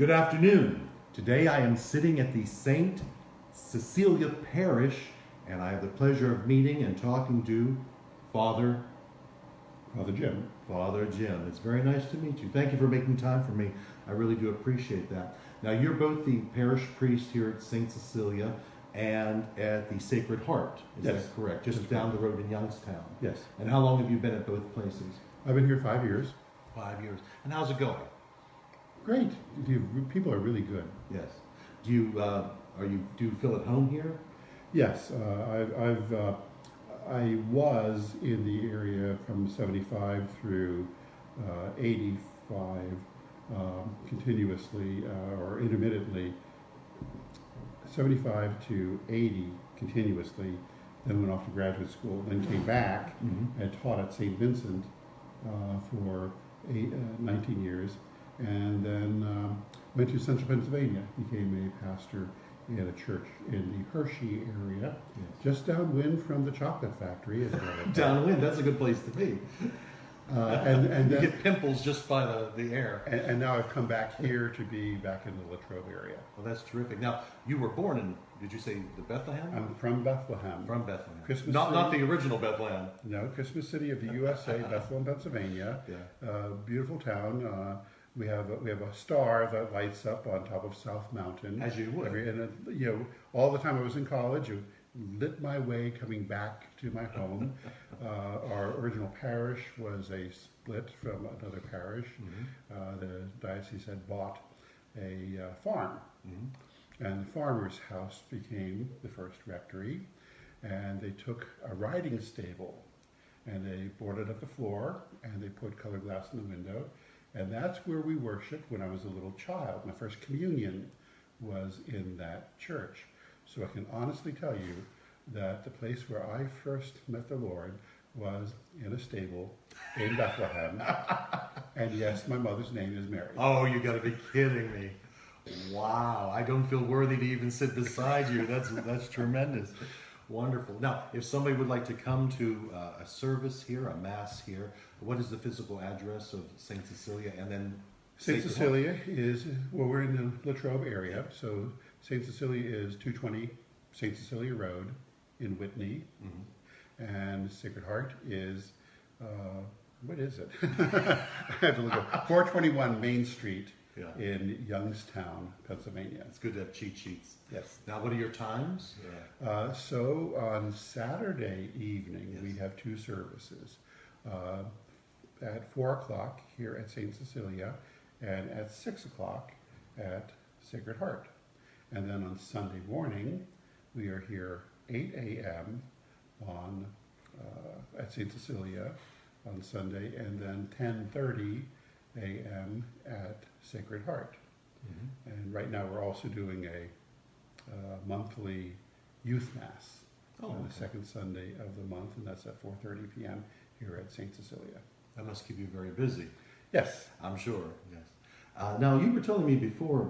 Good afternoon. Today I am sitting at the St. Cecilia Parish, and I have the pleasure of meeting and talking to Father Jim. Father Jim. It's very nice to meet you. Thank you for making time for me. I really do appreciate that. Now, you're both the parish priest here at St. Cecilia and at the Sacred Heart. Is Yes. that correct? Just down the road in Youngstown. Yes. And how long have you been at both places? I've been here 5 years. 5 years. And how's it going? Great. People are really good. Yes. Do you feel at home here? Yes. I was in the area from 75 through 85 continuously or intermittently. 75 to 80 continuously, then went off to graduate school, then came back and taught at St. Vincent for 19 years, and then went to Central Pennsylvania, became a pastor in a church in the Hershey area, just downwind from the chocolate factory. Downwind, that's a good place to be. And You then, get pimples just by the air. and now I've come back here to be back in the Latrobe area. Well, that's terrific. Now, you were born in, did you say the Bethlehem? I'm from Bethlehem. From Bethlehem. Christmas Not City. the original Bethlehem. No, Christmas City of the USA, Bethlehem, Pennsylvania. Yeah. Beautiful town. We have a star that lights up on top of South Mountain. As you would. All the time I was in college, it lit my way coming back to my home. Our original parish was a split from another parish. The diocese had bought a farm, and the farmer's house became the first rectory. And they took a riding stable, and they boarded up the floor, and they put colored glass in the window. And that's where we worshiped when I was a little child. My first communion was in that church. So I can honestly tell you that the place where I first met the Lord was in a stable in Bethlehem. And yes, my mother's name is Mary. Oh, you got to be kidding me. Wow, I don't feel worthy to even sit beside you. That's tremendous. Wonderful. Now, if somebody would like to come to a service here, a mass here, what is the physical address of St. Cecilia? And then St. Cecilia is, well, we're in the Latrobe area. So St. Cecilia is 220 St. Cecilia Road in Whitney. And Sacred Heart is, what is it? I have to look up. 421 Main Street in Youngstown, Pennsylvania. It's good to have cheat sheets. Yes. Now, what are your times? So on Saturday evening, we have two services. At 4 o'clock here at St. Cecilia, and at 6 o'clock at Sacred Heart. And then on Sunday morning, we are here 8 a.m. on at St. Cecilia on Sunday, and then 10:30 a.m. at Sacred Heart. And right now we're also doing a monthly youth mass on the second Sunday of the month, and that's at 4:30 p.m. here at St. Cecilia. That must keep you very busy. Yes. I'm sure, yes. Now, you were telling me before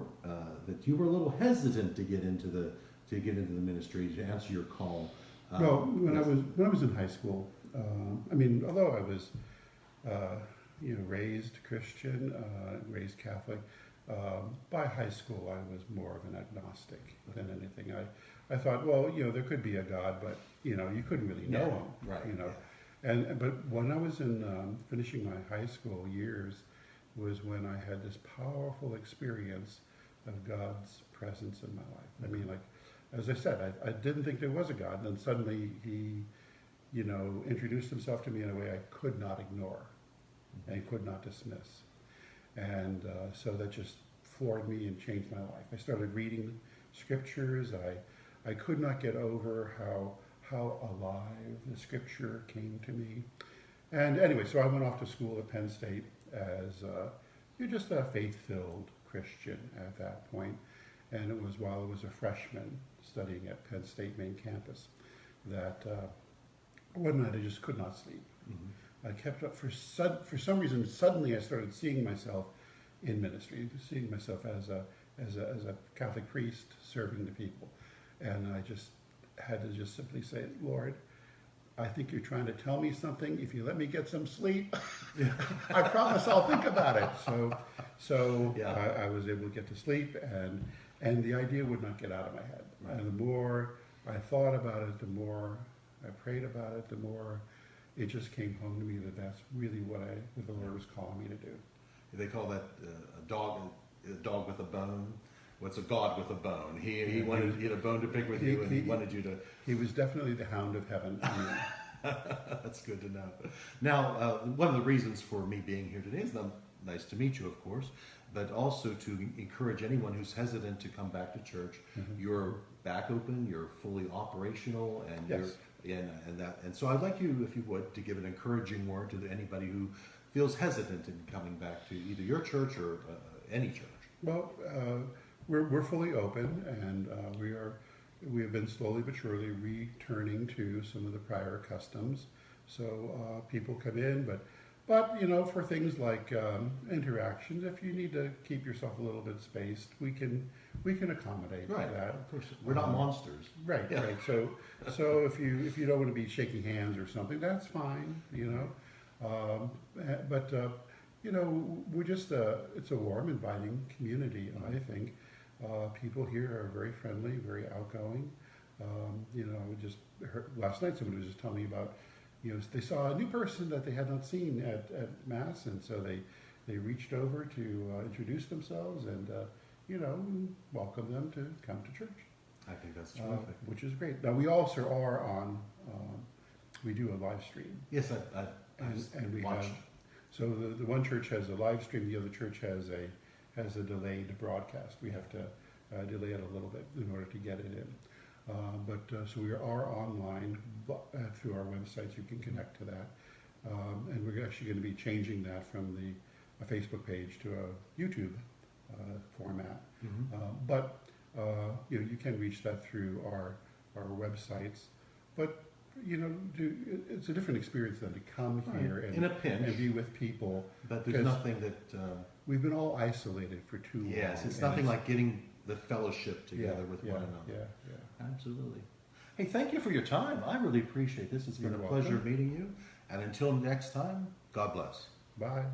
that you were a little hesitant to get into the ministry, to answer your call. Well, when I was in high school, although I was raised Christian, raised Catholic, by high school I was more of an agnostic than anything. I thought, well, there could be a God, but you couldn't really know him, right? But when I was in finishing my high school years was when I had this powerful experience of God's presence in my life. I mean, like, as I said, I didn't think there was a God, and then suddenly he, introduced himself to me in a way I could not ignore and could not dismiss. And so that just floored me and changed my life. I started reading scriptures. I could not get over how alive the scripture came to me. And anyway, so I went off to school at Penn State as you're just a faith-filled Christian at that point. And it was while I was a freshman studying at Penn State main campus that one night I just could not sleep. I kept up for some reason. Suddenly, I started seeing myself in ministry, seeing myself as a Catholic priest serving the people, and I just had to just simply say, Lord, I think you're trying to tell me something. If you let me get some sleep, I promise I'll think about it. So Yeah. I was able to get to sleep, and the idea would not get out of my head. Right. And the more I thought about it, the more I prayed about it, the more it just came home to me that that's really what the Lord was calling me to do. They call that a dog with a bone. What's a God with a bone? He had a bone to pick with you, and he wanted you to. He was definitely the hound of heaven. That's good to know. Now, one of the reasons for me being here today is nice to meet you, of course, but also to encourage anyone who's hesitant to come back to church. Mm-hmm. You're back open. You're fully operational, and Yes. and so I'd like you, if you would, to give an encouraging word to anybody who feels hesitant in coming back to either your church or any church. Well, we're fully open, and we have been slowly but surely returning to some of the prior customs. So people come in, but for things like interactions, if you need to keep yourself a little bit spaced, we can accommodate Right. that. Of course, we're not monsters. Right, Yeah. right. So if you don't want to be shaking hands or something, that's fine. We're just it's a warm, inviting community. I think people here are very friendly, very outgoing. Just last night somebody was just telling me about, they saw a new person that they had not seen at Mass, and so they reached over to introduce themselves and welcome them to come to church. I think that's terrific. Which is great. Now we also are on. We do a live stream. Yes, I And we watched. have, so the one church has a live stream, the other church has a delayed broadcast. We have to delay it a little bit in order to get it in. So we are online through our websites. You can connect to that, and we're actually going to be changing that from a Facebook page to a YouTube format. Mm-hmm. You can reach that through our websites, but it's a different experience than to come here In a pinch. and be with people. But there's 'cause nothing that. We've been all isolated for too long. Yes, it's and nothing like getting the fellowship together with yeah, one another. Yeah. Absolutely. Hey, thank you for your time. I really appreciate this. It's been You're a pleasure welcome. meeting you. And until next time, God bless. Bye.